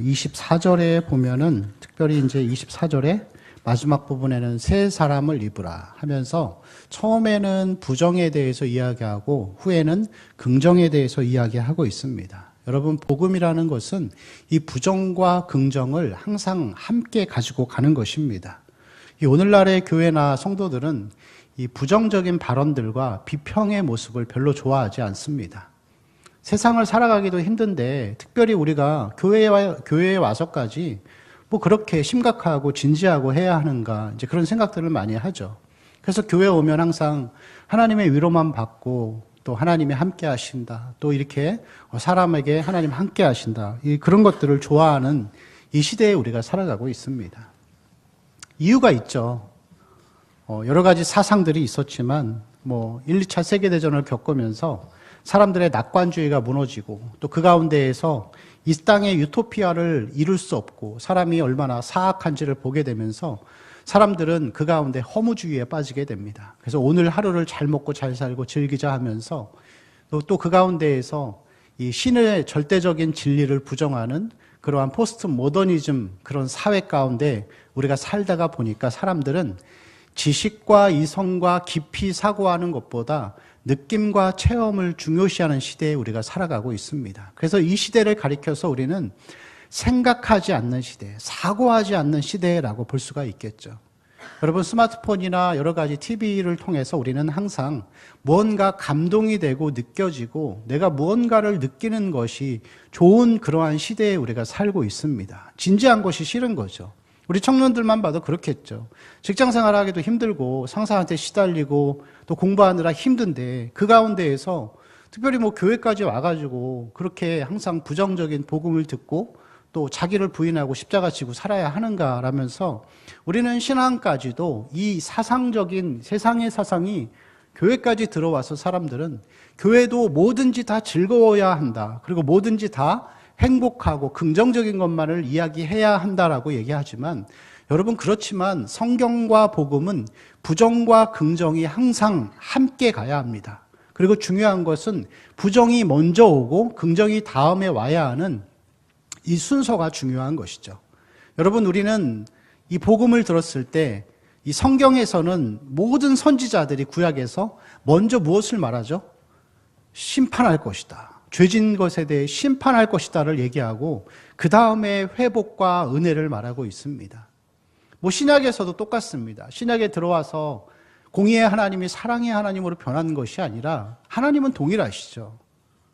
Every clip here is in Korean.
24절에 보면은 특별히 이제 24절에 마지막 부분에는 새 사람을 입으라 하면서 처음에는 부정에 대해서 이야기하고 후에는 긍정에 대해서 이야기하고 있습니다. 여러분, 복음이라는 것은 이 부정과 긍정을 항상 함께 가지고 가는 것입니다. 이 오늘날의 교회나 성도들은 이 부정적인 발언들과 비평의 모습을 별로 좋아하지 않습니다. 세상을 살아가기도 힘든데 특별히 우리가 교회에 와서까지 뭐 그렇게 심각하고 진지하고 해야 하는가, 이제 그런 생각들을 많이 하죠. 그래서 교회 오면 항상 하나님의 위로만 받고 또 하나님이 함께 하신다, 또 이렇게 사람에게 하나님 함께 하신다, 그런 것들을 좋아하는 이 시대에 우리가 살아가고 있습니다. 이유가 있죠. 여러 가지 사상들이 있었지만 1, 2차 세계대전을 겪으면서 사람들의 낙관주의가 무너지고 또 그 가운데에서 이 땅의 유토피아를 이룰 수 없고 사람이 얼마나 사악한지를 보게 되면서 사람들은 그 가운데 허무주의에 빠지게 됩니다. 그래서 오늘 하루를 잘 먹고 잘 살고 즐기자 하면서 또 그 가운데에서 이 신의 절대적인 진리를 부정하는 그러한 포스트 모더니즘, 그런 사회 가운데 우리가 살다가 보니까 사람들은 지식과 이성과 깊이 사고하는 것보다 느낌과 체험을 중요시하는 시대에 우리가 살아가고 있습니다. 그래서 이 시대를 가리켜서 우리는 생각하지 않는 시대, 사고하지 않는 시대라고 볼 수가 있겠죠. 여러분, 스마트폰이나 여러 가지 TV를 통해서 우리는 항상 무언가 감동이 되고 느껴지고 내가 무언가를 느끼는 것이 좋은 그러한 시대에 우리가 살고 있습니다. 진지한 것이 싫은 거죠. 우리 청년들만 봐도 그렇겠죠. 직장 생활하기도 힘들고 상사한테 시달리고 또 공부하느라 힘든데 그 가운데에서 특별히 교회까지 와가지고 그렇게 항상 부정적인 복음을 듣고 또 자기를 부인하고 십자가 지고 살아야 하는가라면서 우리는 신앙까지도 이 사상적인 세상의 사상이 교회까지 들어와서 사람들은 교회도 뭐든지 다 즐거워야 한다, 그리고 뭐든지 다 행복하고 긍정적인 것만을 이야기해야 한다라고 얘기하지만, 여러분, 그렇지만 성경과 복음은 부정과 긍정이 항상 함께 가야 합니다. 그리고 중요한 것은 부정이 먼저 오고 긍정이 다음에 와야 하는 이 순서가 중요한 것이죠. 여러분, 우리는 이 복음을 들었을 때 이 성경에서는 모든 선지자들이 구약에서 먼저 무엇을 말하죠? 심판할 것이다, 죄진 것에 대해 심판할 것이다를 얘기하고 그 다음에 회복과 은혜를 말하고 있습니다. 신약에서도 똑같습니다. 신약에 들어와서 공의의 하나님이 사랑의 하나님으로 변한 것이 아니라 하나님은 동일하시죠.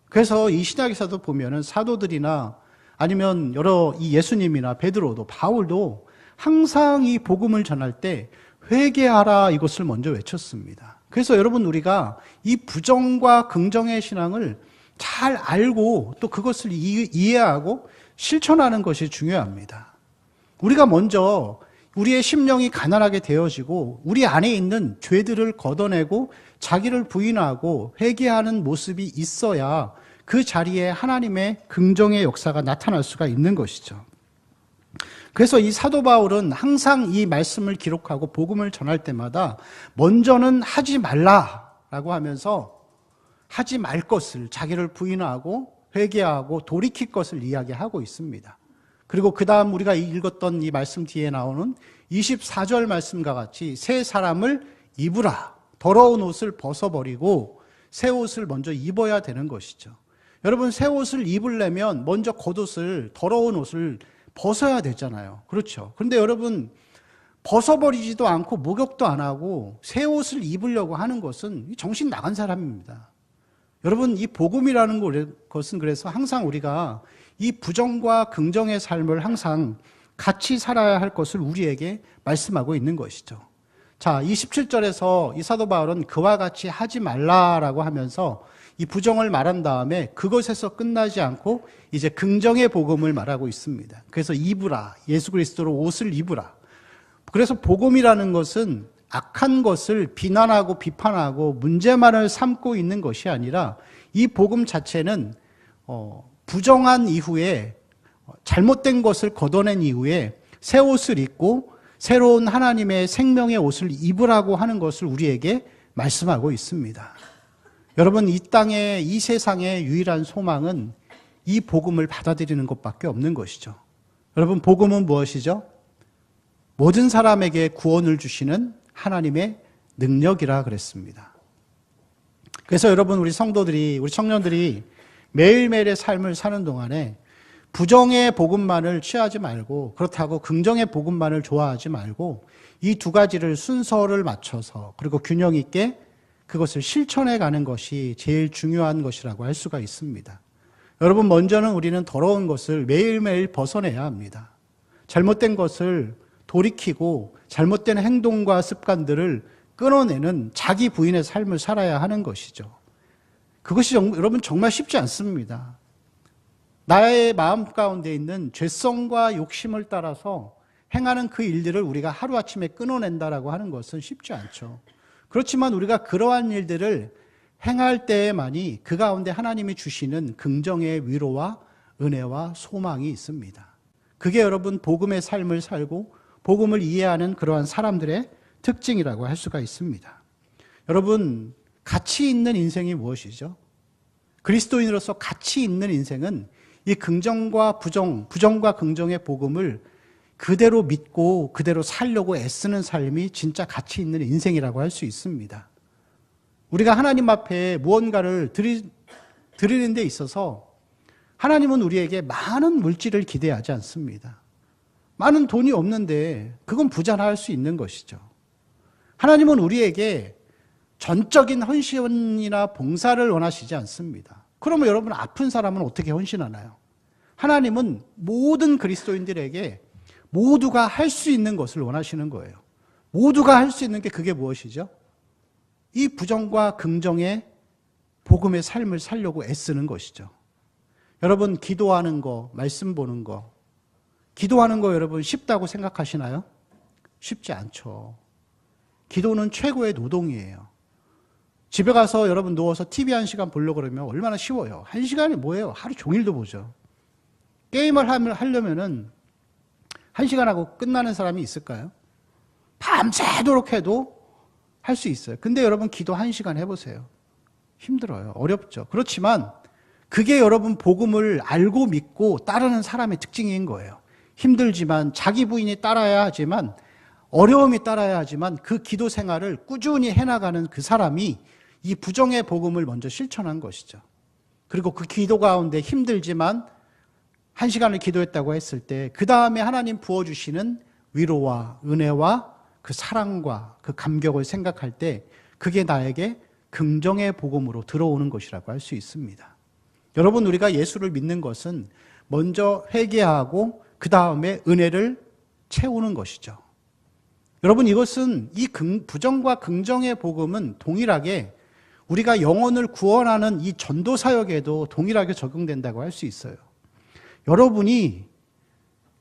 그래서 이 신약에서도 보면은 사도들이나 아니면 여러 이 예수님이나 베드로도 바울도 항상 이 복음을 전할 때 회개하라, 이것을 먼저 외쳤습니다. 그래서 여러분, 우리가 이 부정과 긍정의 신앙을 잘 알고 또 그것을 이해하고 실천하는 것이 중요합니다. 우리가 먼저 우리의 심령이 가난하게 되어지고 우리 안에 있는 죄들을 걷어내고 자기를 부인하고 회개하는 모습이 있어야 그 자리에 하나님의 긍정의 역사가 나타날 수가 있는 것이죠. 그래서 이 사도 바울은 항상 이 말씀을 기록하고 복음을 전할 때마다 먼저는 하지 말라라고 하면서 하지 말 것을, 자기를 부인하고 회개하고 돌이킬 것을 이야기하고 있습니다. 그리고 그 다음 우리가 읽었던 이 말씀 뒤에 나오는 24절 말씀과 같이 새 사람을 입으라, 더러운 옷을 벗어버리고 새 옷을 먼저 입어야 되는 것이죠. 여러분, 새 옷을 입으려면 먼저 겉옷을, 더러운 옷을 벗어야 되잖아요. 그렇죠. 그런데 여러분, 벗어버리지도 않고 목욕도 안 하고 새 옷을 입으려고 하는 것은 정신 나간 사람입니다. 여러분, 이 복음이라는 것은 그래서 항상 우리가 이 부정과 긍정의 삶을 항상 같이 살아야 할 것을 우리에게 말씀하고 있는 것이죠. 자, 27절에서 이 사도 바울은 그와 같이 하지 말라라고 하면서 이 부정을 말한 다음에 그것에서 끝나지 않고 이제 긍정의 복음을 말하고 있습니다. 그래서 입으라, 예수 그리스도로 옷을 입으라. 그래서 복음이라는 것은 악한 것을 비난하고 비판하고 문제만을 삼고 있는 것이 아니라 이 복음 자체는 부정한 이후에, 잘못된 것을 걷어낸 이후에 새 옷을 입고 새로운 하나님의 생명의 옷을 입으라고 하는 것을 우리에게 말씀하고 있습니다. 여러분, 이 땅의, 이 세상의 유일한 소망은 이 복음을 받아들이는 것밖에 없는 것이죠. 여러분, 복음은 무엇이죠? 모든 사람에게 구원을 주시는 하나님의 능력이라 그랬습니다. 그래서 여러분, 우리 성도들이, 우리 청년들이 매일매일의 삶을 사는 동안에 부정의 복음만을 취하지 말고, 그렇다고 긍정의 복음만을 좋아하지 말고, 이 두 가지를 순서를 맞춰서, 그리고 균형 있게 그것을 실천해 가는 것이 제일 중요한 것이라고 할 수가 있습니다. 여러분, 먼저는 우리는 더러운 것을 매일매일 벗어내야 합니다. 잘못된 것을 돌이키고 잘못된 행동과 습관들을 끊어내는 자기 부인의 삶을 살아야 하는 것이죠. 그것이 여러분 정말 쉽지 않습니다. 나의 마음 가운데 있는 죄성과 욕심을 따라서 행하는 그 일들을 우리가 하루아침에 끊어낸다라고 하는 것은 쉽지 않죠. 그렇지만 우리가 그러한 일들을 행할 때에만이 그 가운데 하나님이 주시는 긍정의 위로와 은혜와 소망이 있습니다. 그게 여러분 복음의 삶을 살고 복음을 이해하는 그러한 사람들의 특징이라고 할 수가 있습니다. 여러분, 가치 있는 인생이 무엇이죠? 그리스도인으로서 가치 있는 인생은 이 긍정과 부정과 긍정의 복음을 그대로 믿고 그대로 살려고 애쓰는 삶이 진짜 가치 있는 인생이라고 할 수 있습니다. 우리가 하나님 앞에 무언가를 드리는 데 있어서 하나님은 우리에게 많은 물질을 기대하지 않습니다. 많은 돈이 없는데 그건 부자라 할 수 있는 것이죠. 하나님은 우리에게 전적인 헌신이나 봉사를 원하시지 않습니다. 그러면 여러분, 아픈 사람은 어떻게 헌신하나요? 하나님은 모든 그리스도인들에게 모두가 할 수 있는 것을 원하시는 거예요. 모두가 할 수 있는 게 그게 무엇이죠? 이 부정과 긍정의 복음의 삶을 살려고 애쓰는 것이죠. 여러분, 기도하는 거, 말씀 보는 거, 기도하는 거 여러분 쉽다고 생각하시나요? 쉽지 않죠. 기도는 최고의 노동이에요. 집에 가서 여러분 누워서 TV 1시간 보려고 그러면 얼마나 쉬워요. 1시간이 뭐예요? 하루 종일도 보죠. 게임을 하려면은 1시간 하고 끝나는 사람이 있을까요? 밤새도록 해도 할 수 있어요. 근데 여러분 기도 1시간 해보세요. 힘들어요. 어렵죠. 그렇지만 그게 여러분 복음을 알고 믿고 따르는 사람의 특징인 거예요. 힘들지만 자기 부인이 따라야 하지만 어려움이 따라야 하지만 그 기도 생활을 꾸준히 해나가는 그 사람이 이 부정의 복음을 먼저 실천한 것이죠. 그리고 그 기도 가운데 힘들지만 1시간을 기도했다고 했을 때 그 다음에 하나님 부어주시는 위로와 은혜와 그 사랑과 그 감격을 생각할 때 그게 나에게 긍정의 복음으로 들어오는 것이라고 할 수 있습니다. 여러분, 우리가 예수를 믿는 것은 먼저 회개하고 그 다음에 은혜를 채우는 것이죠. 여러분, 이것은 이 부정과 긍정의 복음은 동일하게 우리가 영혼을 구원하는 이 전도 사역에도 동일하게 적용된다고 할 수 있어요. 여러분이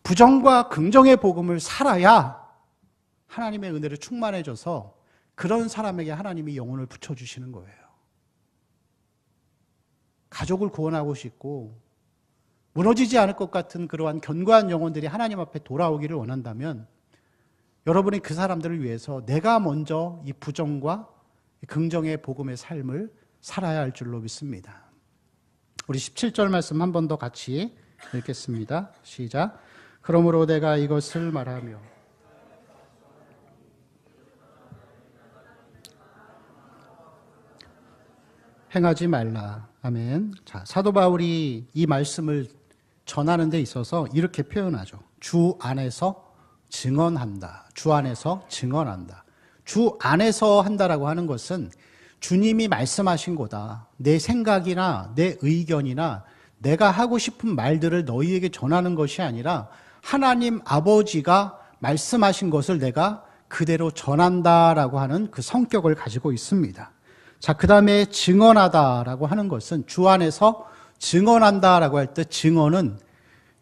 부정과 긍정의 복음을 살아야 하나님의 은혜를 충만해져서 그런 사람에게 하나님이 영혼을 붙여주시는 거예요. 가족을 구원하고 싶고 무너지지 않을 것 같은 그러한 견고한 영혼들이 하나님 앞에 돌아오기를 원한다면 여러분이 그 사람들을 위해서 내가 먼저 이 부정과 긍정의 복음의 삶을 살아야 할 줄로 믿습니다. 우리 17절 말씀 한 번 더 같이 읽겠습니다. 시작. 그러므로 내가 이것을 말하며 행하지 말라. 아멘. 자, 사도 바울이 이 말씀을 전하는 데 있어서 이렇게 표현하죠. 주 안에서 증언한다. 주 안에서 증언한다. 주 안에서 한다라고 하는 것은 주님이 말씀하신 거다. 내 생각이나 내 의견이나 내가 하고 싶은 말들을 너희에게 전하는 것이 아니라 하나님 아버지가 말씀하신 것을 내가 그대로 전한다라고 하는 그 성격을 가지고 있습니다. 자, 그 다음에 증언하다라고 하는 것은 주 안에서 증언한다라고 할 때 증언은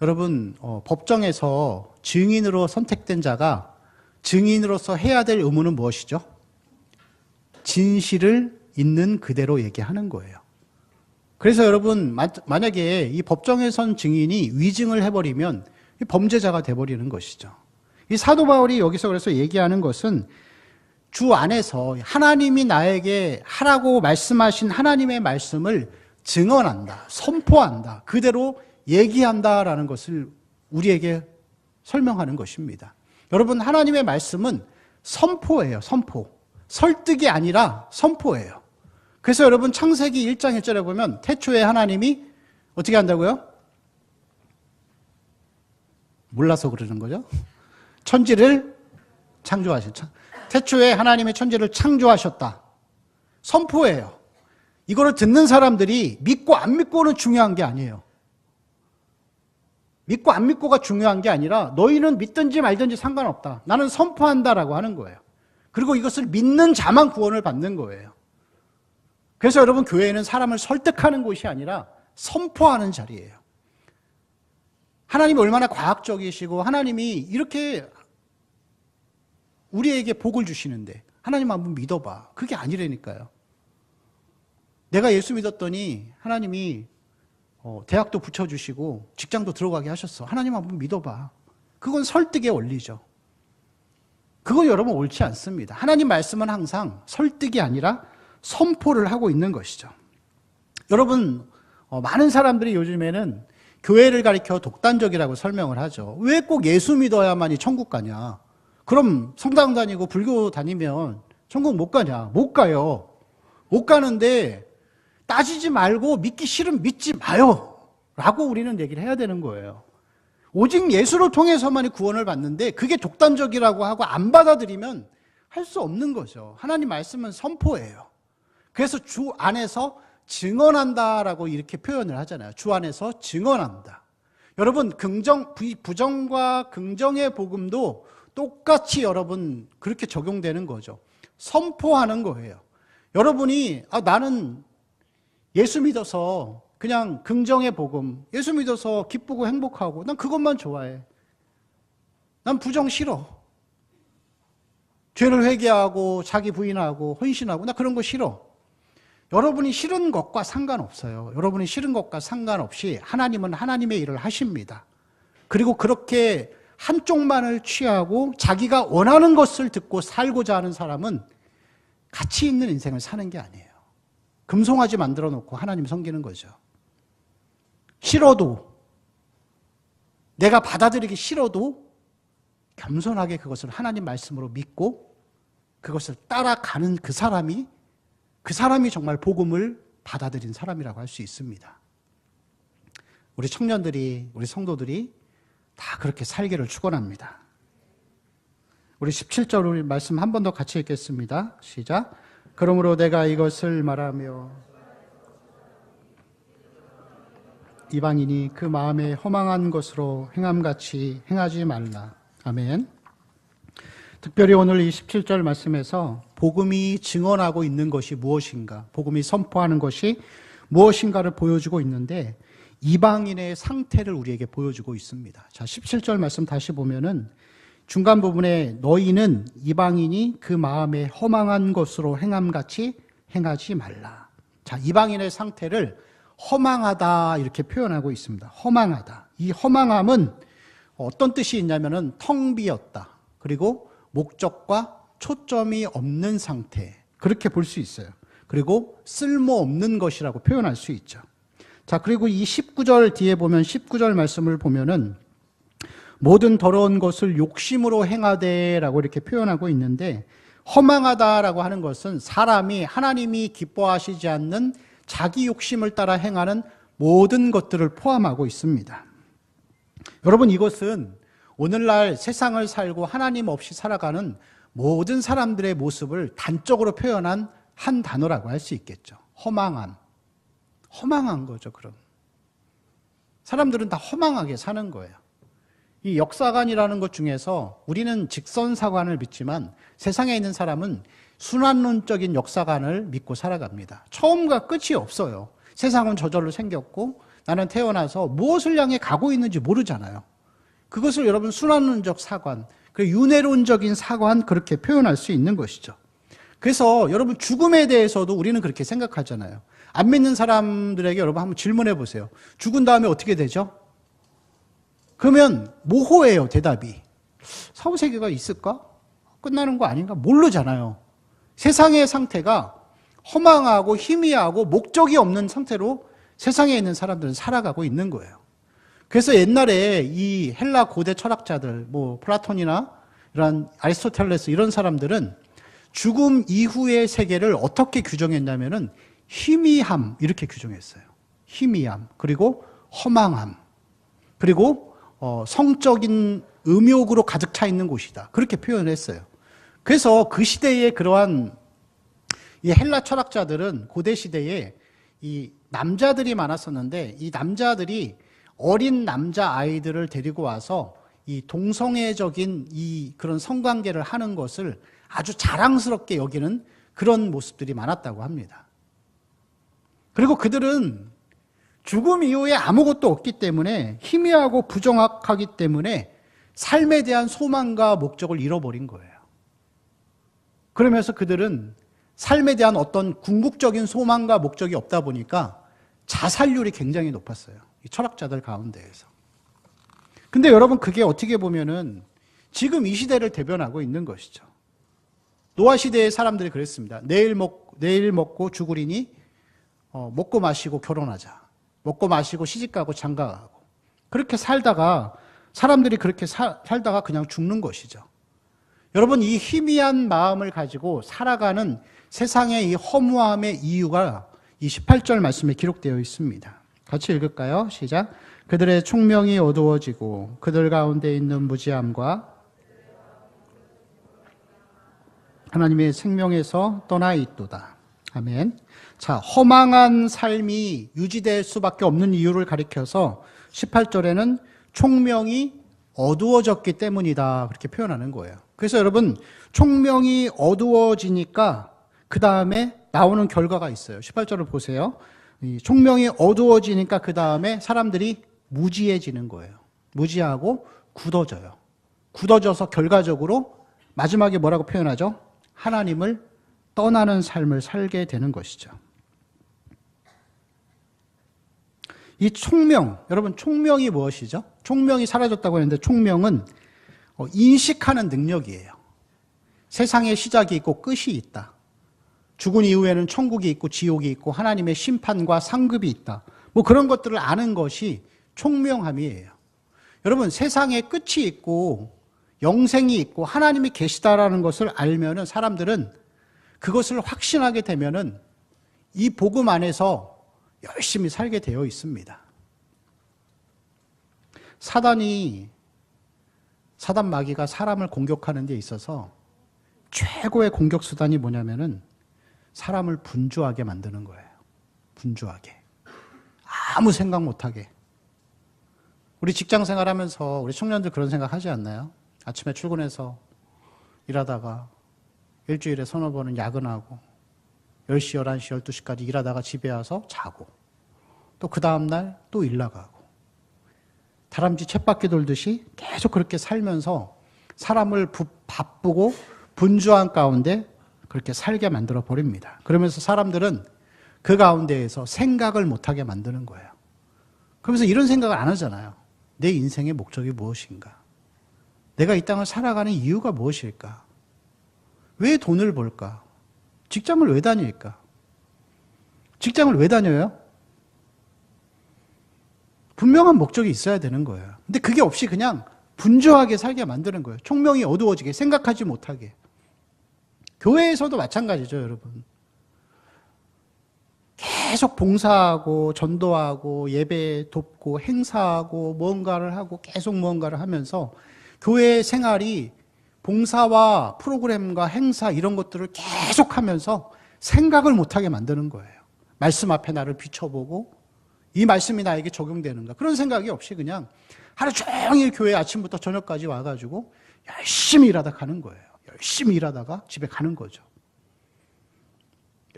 여러분 법정에서 증인으로 선택된 자가 증인으로서 해야 될 의무는 무엇이죠? 진실을 있는 그대로 얘기하는 거예요. 그래서 여러분 만약에 이 법정에 선 증인이 위증을 해버리면 범죄자가 돼버리는 것이죠. 이 사도 바울이 여기서 그래서 얘기하는 것은 주 안에서 하나님이 나에게 하라고 말씀하신 하나님의 말씀을 증언한다, 선포한다, 그대로 얘기한다라는 것을 우리에게 설명하는 것입니다. 여러분, 하나님의 말씀은 선포예요. 선포. 설득이 아니라 선포예요. 그래서 여러분, 창세기 1장 1절에 보면 태초에 하나님이 어떻게 한다고요? 몰라서 그러는 거죠. 천지를 창조하셨죠. 태초에 하나님의 천지를 창조하셨다. 선포예요. 이거를 듣는 사람들이 믿고 안 믿고는 중요한 게 아니에요. 믿고 안 믿고가 중요한 게 아니라 너희는 믿든지 말든지 상관없다. 나는 선포한다라고 하는 거예요. 그리고 이것을 믿는 자만 구원을 받는 거예요. 그래서 여러분, 교회는 사람을 설득하는 곳이 아니라 선포하는 자리예요. 하나님이 얼마나 과학적이시고 하나님이 이렇게 우리에게 복을 주시는데 하나님 한번 믿어봐. 그게 아니라니까요. 내가 예수 믿었더니 하나님이 대학도 붙여주시고 직장도 들어가게 하셨어. 하나님 한번 믿어봐. 그건 설득의 원리죠. 그건 여러분 옳지 않습니다. 하나님 말씀은 항상 설득이 아니라 선포를 하고 있는 것이죠. 여러분, 많은 사람들이 요즘에는 교회를 가리켜 독단적이라고 설명을 하죠. 왜 꼭 예수 믿어야만이 천국 가냐? 그럼 성당 다니고 불교 다니면 천국 못 가냐? 못 가요. 못 가는데 따지지 말고 믿기 싫으면 믿지 마요. 라고 우리는 얘기를 해야 되는 거예요. 오직 예수를 통해서만이 구원을 받는데 그게 독단적이라고 하고 안 받아들이면 할 수 없는 거죠. 하나님 말씀은 선포예요. 그래서 주 안에서 증언한다라고 이렇게 표현을 하잖아요. 주 안에서 증언한다. 여러분, 부정과 긍정의 복음도 똑같이 여러분 그렇게 적용되는 거죠. 선포하는 거예요. 여러분이 나는 예수 믿어서 그냥 긍정의 복음, 예수 믿어서 기쁘고 행복하고 난 그것만 좋아해. 난 부정 싫어. 죄를 회개하고 자기 부인하고 헌신하고 나 그런 거 싫어. 여러분이 싫은 것과 상관없어요. 여러분이 싫은 것과 상관없이 하나님은 하나님의 일을 하십니다. 그리고 그렇게 한쪽만을 취하고 자기가 원하는 것을 듣고 살고자 하는 사람은 가치 있는 인생을 사는 게 아니에요. 금송아지 만들어 놓고 하나님 섬기는 거죠. 싫어도, 내가 받아들이기 싫어도 겸손하게 그것을 하나님 말씀으로 믿고 그것을 따라가는 그 사람이 정말 복음을 받아들인 사람이라고 할 수 있습니다. 우리 청년들이, 우리 성도들이 다 그렇게 살기를 축원합니다. 우리 17절 우리 말씀 한 번 더 같이 읽겠습니다. 시작. 그러므로 내가 이것을 말하며 이방인이 그 마음에 허망한 것으로 행함같이 행하지 말라. 아멘. 특별히 오늘 이 17절 말씀에서 복음이 증언하고 있는 것이 무엇인가, 복음이 선포하는 것이 무엇인가를 보여주고 있는데 이방인의 상태를 우리에게 보여주고 있습니다. 자, 17절 말씀 다시 보면은 중간 부분에 너희는 이방인이 그 마음에 허망한 것으로 행함같이 행하지 말라. 자, 이방인의 상태를 허망하다 이렇게 표현하고 있습니다. 허망하다. 이 허망함은 어떤 뜻이 있냐면은 텅 비었다. 그리고 목적과 초점이 없는 상태. 그렇게 볼 수 있어요. 그리고 쓸모없는 것이라고 표현할 수 있죠. 자, 그리고 이 19절 뒤에 보면 19절 말씀을 보면은 모든 더러운 것을 욕심으로 행하되라고 이렇게 표현하고 있는데 허망하다라고 하는 것은 사람이 하나님이 기뻐하시지 않는 자기 욕심을 따라 행하는 모든 것들을 포함하고 있습니다. 여러분, 이것은 오늘날 세상을 살고 하나님 없이 살아가는 모든 사람들의 모습을 단적으로 표현한 한 단어라고 할 수 있겠죠. 허망한 거죠. 그럼 사람들은 다 허망하게 사는 거예요. 이 역사관이라는 것 중에서 우리는 직선사관을 믿지만 세상에 있는 사람은 순환론적인 역사관을 믿고 살아갑니다. 처음과 끝이 없어요. 세상은 저절로 생겼고 나는 태어나서 무엇을 향해 가고 있는지 모르잖아요. 그것을 여러분 순환론적 사관, 윤회론적인 사관 그렇게 표현할 수 있는 것이죠. 그래서 여러분 죽음에 대해서도 우리는 그렇게 생각하잖아요. 안 믿는 사람들에게 여러분 한번 질문해 보세요. 죽은 다음에 어떻게 되죠? 그러면 모호해요, 대답이. 사후세계가 있을까? 끝나는 거 아닌가? 모르잖아요. 세상의 상태가 허망하고 희미하고 목적이 없는 상태로 세상에 있는 사람들은 살아가고 있는 거예요. 그래서 옛날에 이 헬라 고대 철학자들, 뭐 플라톤이나 이런 아리스토텔레스 이런 사람들은 죽음 이후의 세계를 어떻게 규정했냐면은 희미함 이렇게 규정했어요. 희미함, 그리고 허망함, 그리고 성적인 음욕으로 가득 차 있는 곳이다. 그렇게 표현했어요. 그래서 그 시대에 그러한 이 헬라 철학자들은 고대 시대에 이 남자들이 많았었는데 이 남자들이 어린 남자 아이들을 데리고 와서 이 동성애적인 이 그런 성관계를 하는 것을 아주 자랑스럽게 여기는 그런 모습들이 많았다고 합니다. 그리고 그들은 죽음 이후에 아무것도 없기 때문에 희미하고 부정확하기 때문에 삶에 대한 소망과 목적을 잃어버린 거예요. 그러면서 그들은 삶에 대한 어떤 궁극적인 소망과 목적이 없다 보니까 자살률이 굉장히 높았어요. 이 철학자들 가운데에서. 근데 여러분 그게 어떻게 보면은 지금 이 시대를 대변하고 있는 것이죠. 노아 시대의 사람들이 그랬습니다. 내일 먹고 죽으리니 먹고 마시고 결혼하자. 먹고 마시고 시집가고 장가가고. 그렇게 살다가 사람들이 그렇게 살다가 그냥 죽는 것이죠. 여러분 이 희미한 마음을 가지고 살아가는 세상의 이 허무함의 이유가 이 18절 말씀에 기록되어 있습니다. 같이 읽을까요? 시작. 그들의 총명이 어두워지고 그들 가운데 있는 무지함과 하나님의 생명에서 떠나 있도다. 아멘. 자, 허망한 삶이 유지될 수밖에 없는 이유를 가리켜서 18절에는 총명이 어두워졌기 때문이다. 그렇게 표현하는 거예요. 그래서 여러분, 총명이 어두워지니까 그 다음에 나오는 결과가 있어요. 18절을 보세요. 이 총명이 어두워지니까 그 다음에 사람들이 무지해지는 거예요. 무지하고 굳어져요. 굳어져서 결과적으로 마지막에 뭐라고 표현하죠? 하나님을 떠나는 삶을 살게 되는 것이죠. 이 총명, 여러분 총명이 무엇이죠? 총명이 사라졌다고 했는데 총명은 인식하는 능력이에요. 세상에 시작이 있고 끝이 있다. 죽은 이후에는 천국이 있고 지옥이 있고 하나님의 심판과 상급이 있다. 뭐 그런 것들을 아는 것이 총명함이에요. 여러분 세상에 끝이 있고 영생이 있고 하나님이 계시다라는 것을 알면은 사람들은 그것을 확신하게 되면은 이 복음 안에서 열심히 살게 되어 있습니다. 사단 마귀가 사람을 공격하는 데 있어서 최고의 공격 수단이 뭐냐면은 사람을 분주하게 만드는 거예요. 분주하게. 아무 생각 못하게. 우리 직장 생활하면서 우리 청년들 그런 생각 하지 않나요? 아침에 출근해서 일하다가 일주일에 서너 번은 야근하고 10시, 11시, 12시까지 일하다가 집에 와서 자고 또 그 다음날 또 일 나가고 다람쥐 쳇바퀴 돌듯이 계속 그렇게 살면서 사람을 바쁘고 분주한 가운데 그렇게 살게 만들어 버립니다. 그러면서 사람들은 그 가운데에서 생각을 못하게 만드는 거예요. 그러면서 이런 생각을 안 하잖아요. 내 인생의 목적이 무엇인가? 내가 이 땅을 살아가는 이유가 무엇일까? 왜 돈을 벌까? 직장을 왜 다닐까? 직장을 왜 다녀요? 분명한 목적이 있어야 되는 거예요. 근데 그게 없이 그냥 분주하게 살게 만드는 거예요. 총명이 어두워지게, 생각하지 못하게. 교회에서도 마찬가지죠, 여러분. 계속 봉사하고 전도하고 예배 돕고 행사하고 무언가를 하고 계속 무언가를 하면서 교회 생활이 봉사와 프로그램과 행사 이런 것들을 계속 하면서 생각을 못하게 만드는 거예요. 말씀 앞에 나를 비춰보고 이 말씀이 나에게 적용되는가 그런 생각이 없이 그냥 하루 종일 교회 아침부터 저녁까지 와가지고 열심히 일하다 가는 거예요. 열심히 일하다가 집에 가는 거죠.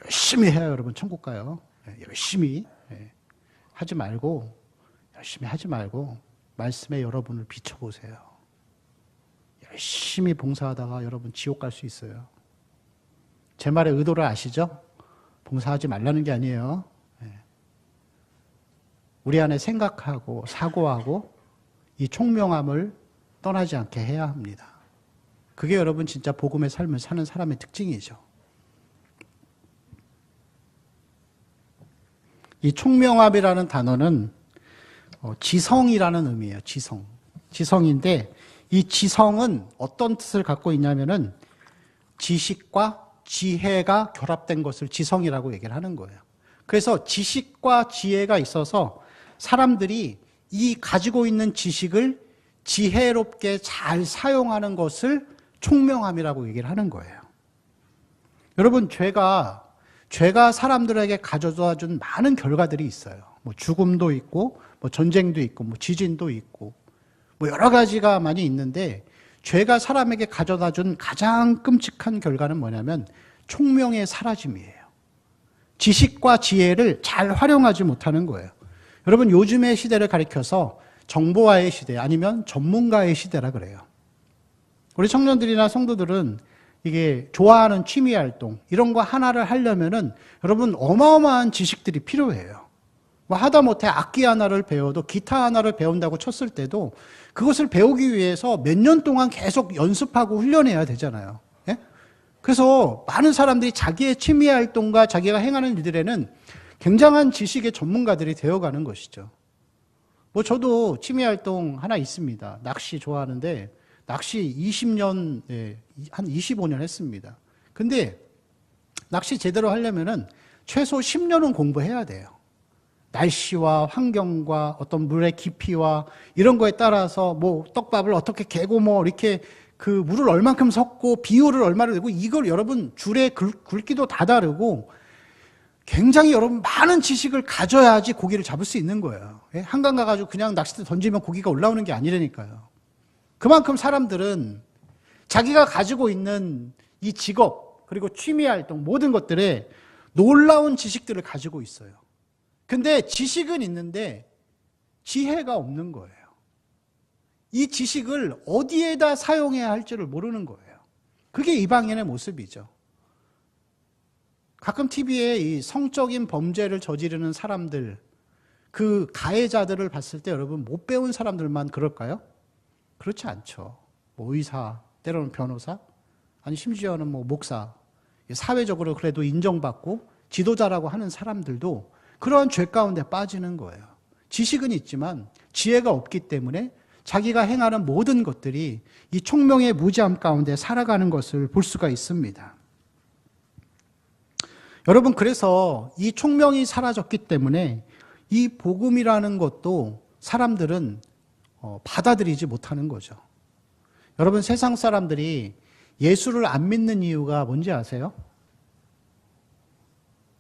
열심히 해요, 여러분. 천국 가요. 열심히 하지 말고 열심히 하지 말고 말씀에 여러분을 비춰보세요. 열심히 봉사하다가 여러분 지옥 갈 수 있어요. 제 말의 의도를 아시죠? 봉사하지 말라는 게 아니에요. 우리 안에 생각하고 사고하고 이 총명함을 떠나지 않게 해야 합니다. 그게 여러분 진짜 복음의 삶을 사는 사람의 특징이죠. 이 총명함이라는 단어는 지성이라는 의미예요. 지성. 지성인데 이 지성은 어떤 뜻을 갖고 있냐면은 지식과 지혜가 결합된 것을 지성이라고 얘기를 하는 거예요. 그래서 지식과 지혜가 있어서 사람들이 이 가지고 있는 지식을 지혜롭게 잘 사용하는 것을 총명함이라고 얘기를 하는 거예요. 여러분, 죄가 사람들에게 가져다 준 많은 결과들이 있어요. 뭐 죽음도 있고, 뭐 전쟁도 있고, 뭐 지진도 있고, 뭐 여러 가지가 많이 있는데, 죄가 사람에게 가져다 준 가장 끔찍한 결과는 뭐냐면 총명의 사라짐이에요. 지식과 지혜를 잘 활용하지 못하는 거예요. 여러분, 요즘의 시대를 가리켜서 정보화의 시대 아니면 전문가의 시대라 그래요. 우리 청년들이나 성도들은 이게 좋아하는 취미 활동 이런 거 하나를 하려면은 여러분 어마어마한 지식들이 필요해요. 뭐 하다못해 악기 하나를 배워도 기타 하나를 배운다고 쳤을 때도 그것을 배우기 위해서 몇 년 동안 계속 연습하고 훈련해야 되잖아요. 예? 그래서 많은 사람들이 자기의 취미 활동과 자기가 행하는 일들에는 굉장한 지식의 전문가들이 되어가는 것이죠. 뭐 저도 취미 활동 하나 있습니다. 낚시 좋아하는데 낚시 20년, 한 25년 했습니다. 근데 낚시 제대로 하려면은 최소 10년은 공부해야 돼요. 날씨와 환경과 어떤 물의 깊이와 이런 거에 따라서 뭐 떡밥을 어떻게 개고 뭐 이렇게 그 물을 얼만큼 섞고 비율을 얼마를 내고 이걸 여러분 줄에 굵기도 다 다르고 굉장히 여러분 많은 지식을 가져야지 고기를 잡을 수 있는 거예요. 한강 가가지고 그냥 낚싯대 던지면 고기가 올라오는 게 아니라니까요. 그만큼 사람들은 자기가 가지고 있는 이 직업 그리고 취미 활동 모든 것들에 놀라운 지식들을 가지고 있어요. 근데 지식은 있는데 지혜가 없는 거예요. 이 지식을 어디에다 사용해야 할지를 모르는 거예요. 그게 이방인의 모습이죠. 가끔 TV에 이 성적인 범죄를 저지르는 사람들, 그 가해자들을 봤을 때 여러분 못 배운 사람들만 그럴까요? 그렇지 않죠. 뭐 의사, 때로는 변호사, 아니 심지어는 뭐 목사, 사회적으로 그래도 인정받고 지도자라고 하는 사람들도 그러한 죄 가운데 빠지는 거예요. 지식은 있지만 지혜가 없기 때문에 자기가 행하는 모든 것들이 이 총명의 무지함 가운데 살아가는 것을 볼 수가 있습니다. 여러분, 그래서 이 총명이 사라졌기 때문에 이 복음이라는 것도 사람들은 받아들이지 못하는 거죠. 여러분, 세상 사람들이 예수를 안 믿는 이유가 뭔지 아세요?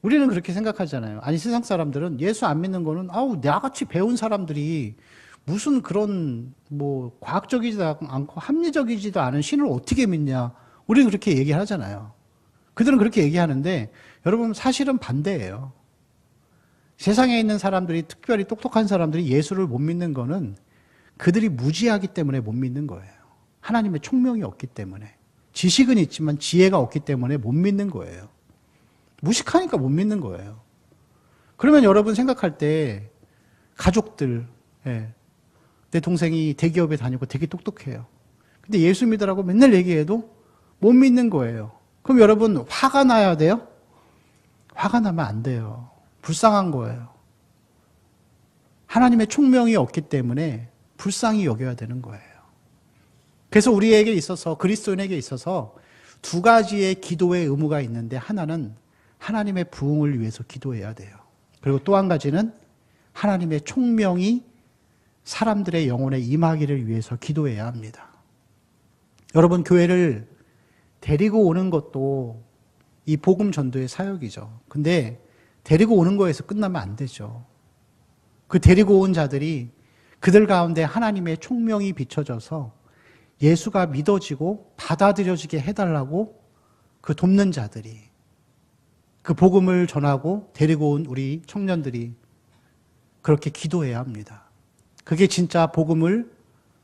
우리는 그렇게 생각하잖아요. 아니, 세상 사람들은 예수 안 믿는 거는 나같이 배운 사람들이 무슨 그런 뭐 과학적이지도 않고 합리적이지도 않은 신을 어떻게 믿냐. 우리는 그렇게 얘기하잖아요. 그들은 그렇게 얘기하는데 여러분 사실은 반대예요. 세상에 있는 사람들이 특별히 똑똑한 사람들이 예수를 못 믿는 거는 그들이 무지하기 때문에 못 믿는 거예요. 하나님의 총명이 없기 때문에. 지식은 있지만 지혜가 없기 때문에 못 믿는 거예요. 무식하니까 못 믿는 거예요. 그러면 여러분 생각할 때 가족들, 내 동생이 대기업에 다니고 되게 똑똑해요. 근데 예수 믿으라고 맨날 얘기해도 못 믿는 거예요. 그럼 여러분 화가 나야 돼요? 화가 나면 안 돼요. 불쌍한 거예요. 하나님의 총명이 없기 때문에 불쌍히 여겨야 되는 거예요. 그래서 우리에게 있어서 그리스도인에게 있어서 두 가지의 기도의 의무가 있는데 하나는 하나님의 부흥을 위해서 기도해야 돼요. 그리고 또 한 가지는 하나님의 총명이 사람들의 영혼에 임하기를 위해서 기도해야 합니다. 여러분, 교회를 데리고 오는 것도 이 복음 전도의 사역이죠. 근데 데리고 오는 거에서 끝나면 안 되죠. 그 데리고 온 자들이 그들 가운데 하나님의 총명이 비춰져서 예수가 믿어지고 받아들여지게 해달라고 그 돕는 자들이 그 복음을 전하고 데리고 온 우리 청년들이 그렇게 기도해야 합니다. 그게 진짜 복음을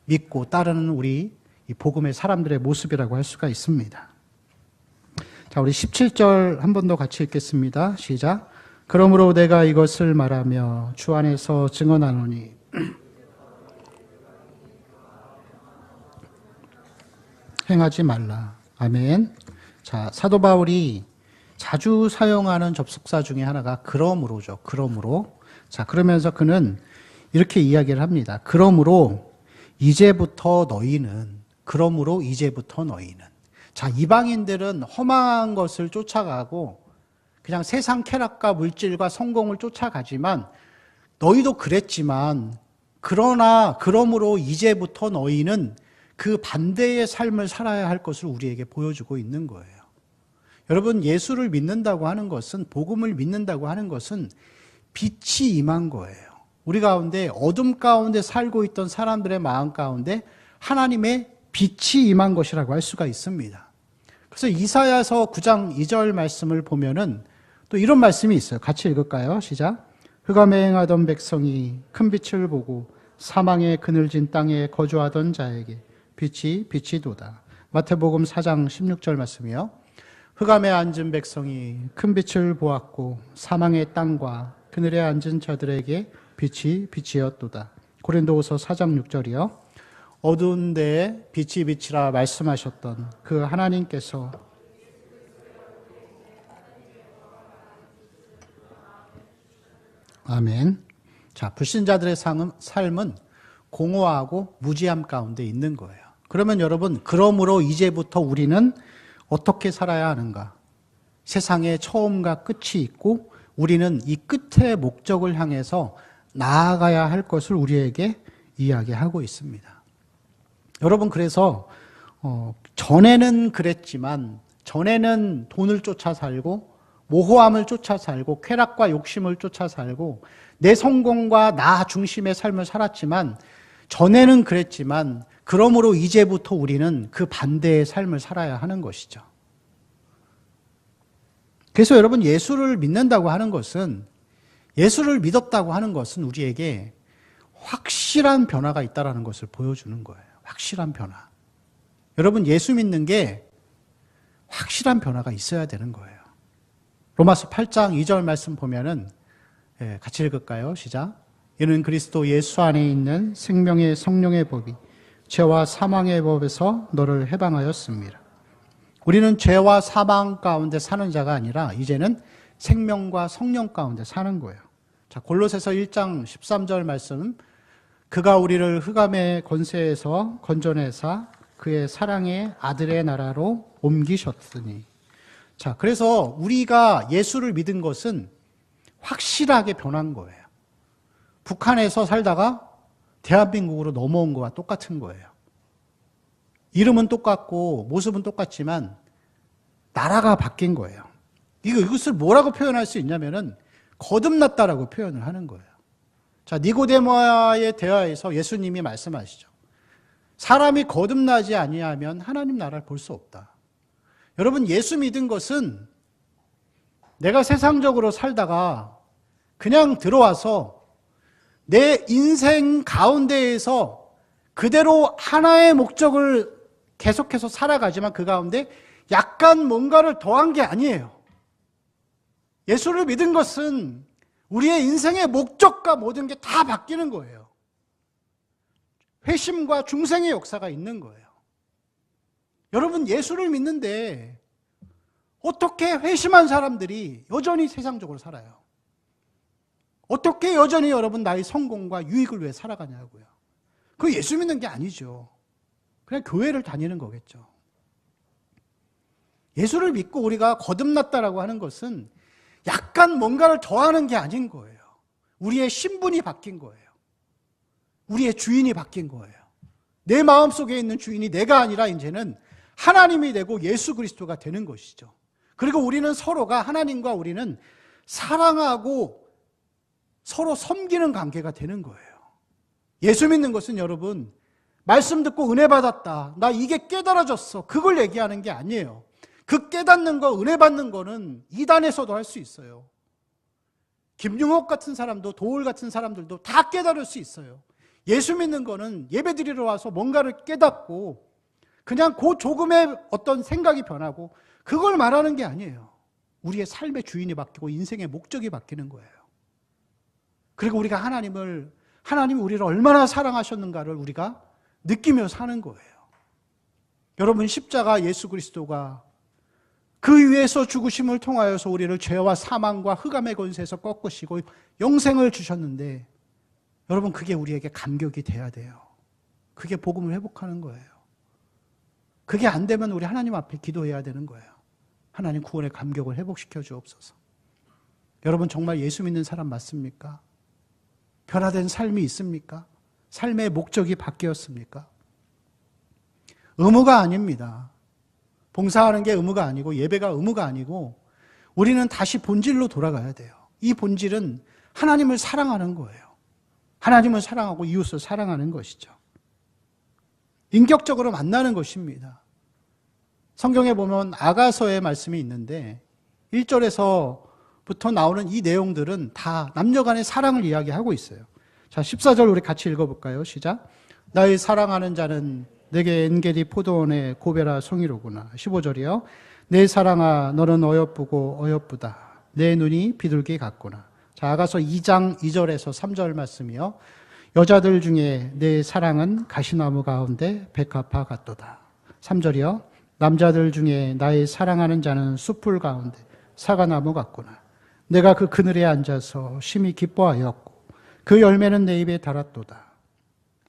믿고 따르는 우리 이 복음의 사람들의 모습이라고 할 수가 있습니다. 자, 우리 17절 한 번 더 같이 읽겠습니다. 시작. 그러므로 내가 이것을 말하며 주 안에서 증언하노니 행하지 말라. 아멘. 자, 사도 바울이 자주 사용하는 접속사 중에 하나가 그러므로죠. 그러므로. 자, 그러면서 그는 이렇게 이야기를 합니다. 그러므로 이제부터 너희는 자, 이방인들은 허망한 것을 쫓아가고 그냥 세상 쾌락과 물질과 성공을 쫓아가지만 너희도 그랬지만 그러므로 이제부터 너희는 그 반대의 삶을 살아야 할 것을 우리에게 보여주고 있는 거예요. 여러분, 예수를 믿는다고 하는 것은, 복음을 믿는다고 하는 것은 빛이 임한 거예요. 우리 가운데 어둠 가운데 살고 있던 사람들의 마음 가운데 하나님의 빛이 임한 것이라고 할 수가 있습니다. 그래서 이사야서 9장 2절 말씀을 보면은 또 이런 말씀이 있어요. 같이 읽을까요? 시작. 흑암에 행하던 백성이 큰 빛을 보고 사망의 그늘진 땅에 거주하던 자에게 빛이 비치도다. 마태복음 4장 16절 말씀이요. 흑암에 앉은 백성이 큰 빛을 보았고 사망의 땅과 그늘에 앉은 자들에게 빛이 비치었도다. 고린도후서 4장 6절이요. 어두운 데에 빛이 비치라 말씀하셨던 그 하나님께서 아멘. 자, 불신자들의 삶은 공허하고 무지함 가운데 있는 거예요. 그러면 여러분, 그러므로 이제부터 우리는 어떻게 살아야 하는가? 세상에 처음과 끝이 있고 우리는 이 끝의 목적을 향해서 나아가야 할 것을 우리에게 이야기하고 있습니다. 여러분, 그래서 전에는 그랬지만, 전에는 돈을 쫓아 살고 모호함을 쫓아 살고 쾌락과 욕심을 쫓아 살고 내 성공과 나 중심의 삶을 살았지만, 전에는 그랬지만 그러므로 이제부터 우리는 그 반대의 삶을 살아야 하는 것이죠. 그래서 여러분, 예수를 믿는다고 하는 것은, 예수를 믿었다고 하는 것은 우리에게 확실한 변화가 있다는 것을 보여주는 거예요. 확실한 변화. 여러분, 예수 믿는 게 확실한 변화가 있어야 되는 거예요. 로마서 8장 2절 말씀 보면은, 같이 읽을까요? 시작. 이는 그리스도 예수 안에 있는 생명의 성령의 법이 죄와 사망의 법에서 너를 해방하였습니다. 우리는 죄와 사망 가운데 사는 자가 아니라 이제는 생명과 성령 가운데 사는 거예요. 자, 골로새서 1장 13절 말씀. 그가 우리를 흑암의 권세에서 건져내사 그의 사랑의 아들의 나라로 옮기셨으니. 자, 그래서 우리가 예수를 믿은 것은 확실하게 변한 거예요. 북한에서 살다가 대한민국으로 넘어온 거와 똑같은 거예요. 이름은 똑같고 모습은 똑같지만 나라가 바뀐 거예요. 이것을 뭐라고 표현할 수 있냐면은 거듭났다라고 표현을 하는 거예요. 자, 니고데모와의 대화에서 예수님이 말씀하시죠. 사람이 거듭나지 아니하면 하나님 나라를 볼 수 없다. 여러분, 예수 믿은 것은 내가 세상적으로 살다가 그냥 들어와서 내 인생 가운데에서 그대로 하나의 목적을 계속해서 살아가지만 그 가운데 약간 뭔가를 더한 게 아니에요. 예수를 믿은 것은 우리의 인생의 목적과 모든 게 다 바뀌는 거예요. 회심과 중생의 역사가 있는 거예요. 여러분, 예수를 믿는데 어떻게 회심한 사람들이 여전히 세상적으로 살아요? 어떻게 여전히 여러분 나의 성공과 유익을 위해 살아가냐고요. 그거 예수 믿는 게 아니죠. 그냥 교회를 다니는 거겠죠. 예수를 믿고 우리가 거듭났다라고 하는 것은 약간 뭔가를 더하는 게 아닌 거예요. 우리의 신분이 바뀐 거예요. 우리의 주인이 바뀐 거예요. 내 마음속에 있는 주인이 내가 아니라 이제는 하나님이 되고 예수 그리스도가 되는 것이죠. 그리고 우리는 서로가, 하나님과 우리는 사랑하고 서로 섬기는 관계가 되는 거예요. 예수 믿는 것은 여러분, 말씀 듣고 은혜 받았다, 나 이게 깨달아졌어, 그걸 얘기하는 게 아니에요. 그 깨닫는 거, 은혜 받는 거는 이단에서도 할 수 있어요. 김용옥 같은 사람도, 도울 같은 사람들도 다 깨달을 수 있어요. 예수 믿는 거는 예배 드리러 와서 뭔가를 깨닫고 그냥 그 조금의 어떤 생각이 변하고 그걸 말하는 게 아니에요. 우리의 삶의 주인이 바뀌고 인생의 목적이 바뀌는 거예요. 그리고 우리가 하나님이 우리를 얼마나 사랑하셨는가를 우리가 느끼며 사는 거예요. 여러분, 십자가 예수 그리스도가 그 위에서 죽으심을 통하여서 우리를 죄와 사망과 흑암의 권세에서 꺾으시고 영생을 주셨는데, 여러분, 그게 우리에게 감격이 돼야 돼요. 그게 복음을 회복하는 거예요. 그게 안 되면 우리 하나님 앞에 기도해야 되는 거예요. 하나님, 구원의 감격을 회복시켜 주옵소서. 여러분, 정말 예수 믿는 사람 맞습니까? 변화된 삶이 있습니까? 삶의 목적이 바뀌었습니까? 의무가 아닙니다. 봉사하는 게 의무가 아니고 예배가 의무가 아니고 우리는 다시 본질로 돌아가야 돼요. 이 본질은 하나님을 사랑하는 거예요. 하나님을 사랑하고 이웃을 사랑하는 것이죠. 인격적으로 만나는 것입니다. 성경에 보면 아가서의 말씀이 있는데 1절에서부터 나오는 이 내용들은 다 남녀 간의 사랑을 이야기하고 있어요. 자, 14절 우리 같이 읽어볼까요? 시작. 나의 사랑하는 자는 내게 엔게디 포도원의 고베라 송이로구나. 15절이요. 내 사랑아, 너는 어여쁘고 어여쁘다. 내 눈이 비둘기 같구나. 자, 아가서 2장 2절에서 3절 말씀이요. 여자들 중에 내 사랑은 가시나무 가운데 백합화 같도다. 3절이요. 남자들 중에 나의 사랑하는 자는 숲풀 가운데 사과나무 같구나. 내가 그 그늘에 앉아서 심히 기뻐하였고 그 열매는 내 입에 달았도다.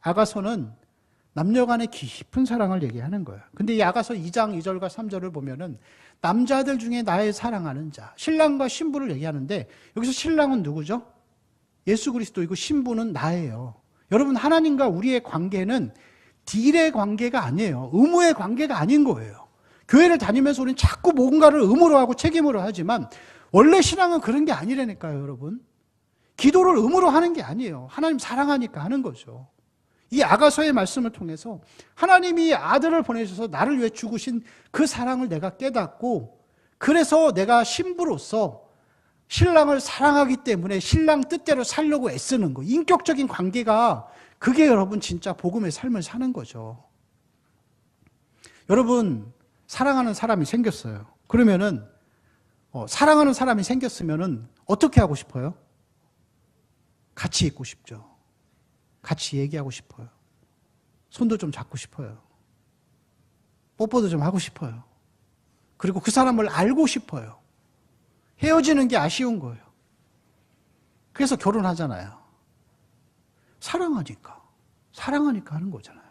아가서는 남녀 간의 깊은 사랑을 얘기하는 거예요. 근데 이 아가서 2장 2절과 3절을 보면은 남자들 중에 나의 사랑하는 자, 신랑과 신부를 얘기하는데 여기서 신랑은 누구죠? 예수 그리스도이고 신부는 나예요. 여러분, 하나님과 우리의 관계는 딜의 관계가 아니에요. 의무의 관계가 아닌 거예요. 교회를 다니면서 우리는 자꾸 뭔가를 의무로 하고 책임으로 하지만 원래 신앙은 그런 게 아니라니까요, 여러분. 기도를 의무로 하는 게 아니에요. 하나님 사랑하니까 하는 거죠. 이 아가서의 말씀을 통해서 하나님이 아들을 보내셔서 나를 위해 죽으신 그 사랑을 내가 깨닫고 그래서 내가 신부로서 신랑을 사랑하기 때문에 신랑 뜻대로 살려고 애쓰는 거. 인격적인 관계가 그게 여러분 진짜 복음의 삶을 사는 거죠. 여러분, 사랑하는 사람이 생겼어요. 그러면은 사랑하는 사람이 생겼으면은 어떻게 하고 싶어요? 같이 있고 싶죠. 같이 얘기하고 싶어요. 손도 좀 잡고 싶어요. 뽀뽀도 좀 하고 싶어요. 그리고 그 사람을 알고 싶어요. 헤어지는 게 아쉬운 거예요. 그래서 결혼하잖아요. 사랑하니까 하는 거잖아요.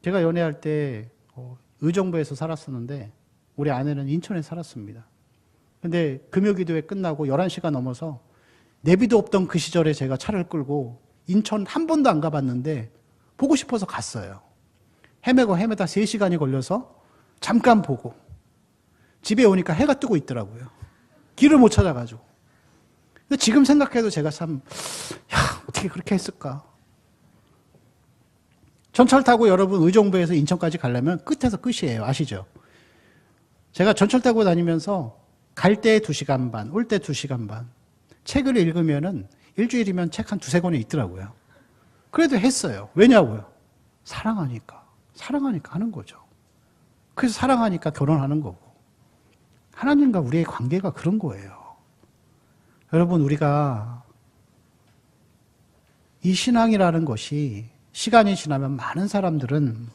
제가 연애할 때 의정부에서 살았었는데 우리 아내는 인천에 살았습니다. 근데 금요기도회 끝나고 11시가 넘어서 내비도 없던 그 시절에 제가 차를 끌고 인천 한 번도 안 가봤는데 보고 싶어서 갔어요. 헤매다 3시간이 걸려서 잠깐 보고 집에 오니까 해가 뜨고 있더라고요. 길을 못 찾아가지고. 근데 지금 생각해도 제가 어떻게 그렇게 했을까? 전철 타고 여러분 의정부에서 인천까지 가려면 끝에서 끝이에요. 아시죠? 제가 전철 타고 다니면서 갈 때 2시간 반, 올 때 2시간 반. 책을 읽으면은 일주일이면 책 한 2-3권이 있더라고요. 그래도 했어요. 왜냐고요? 사랑하니까 하는 거죠. 그래서 사랑하니까 결혼하는 거고. 하나님과 우리의 관계가 그런 거예요. 여러분, 우리가 이 신앙이라는 것이 시간이 지나면 많은 사람들은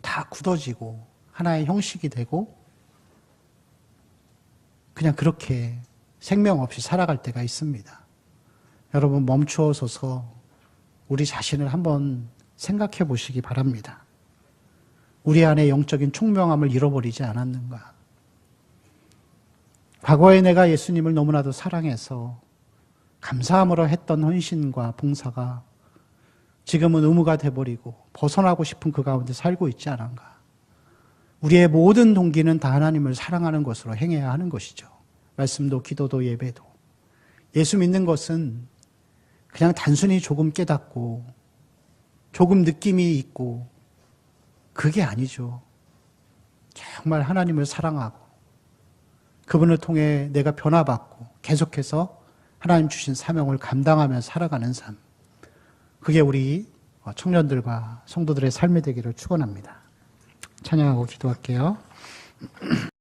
다 굳어지고 하나의 형식이 되고 그냥 그렇게 생명 없이 살아갈 때가 있습니다. 여러분, 멈추어 서서 우리 자신을 한번 생각해 보시기 바랍니다. 우리 안에 영적인 총명함을 잃어버리지 않았는가? 과거에 내가 예수님을 너무나도 사랑해서 감사함으로 했던 헌신과 봉사가 지금은 의무가 돼버리고 벗어나고 싶은 그 가운데 살고 있지 않은가? 우리의 모든 동기는 다 하나님을 사랑하는 것으로 행해야 하는 것이죠. 말씀도 기도도 예배도. 예수 믿는 것은 그냥 단순히 조금 깨닫고 조금 느낌이 있고 그게 아니죠. 정말 하나님을 사랑하고 그분을 통해 내가 변화받고 계속해서 하나님 주신 사명을 감당하며 살아가는 삶. 그게 우리 청년들과 성도들의 삶이 되기를 축원합니다. 찬양하고 기도할게요.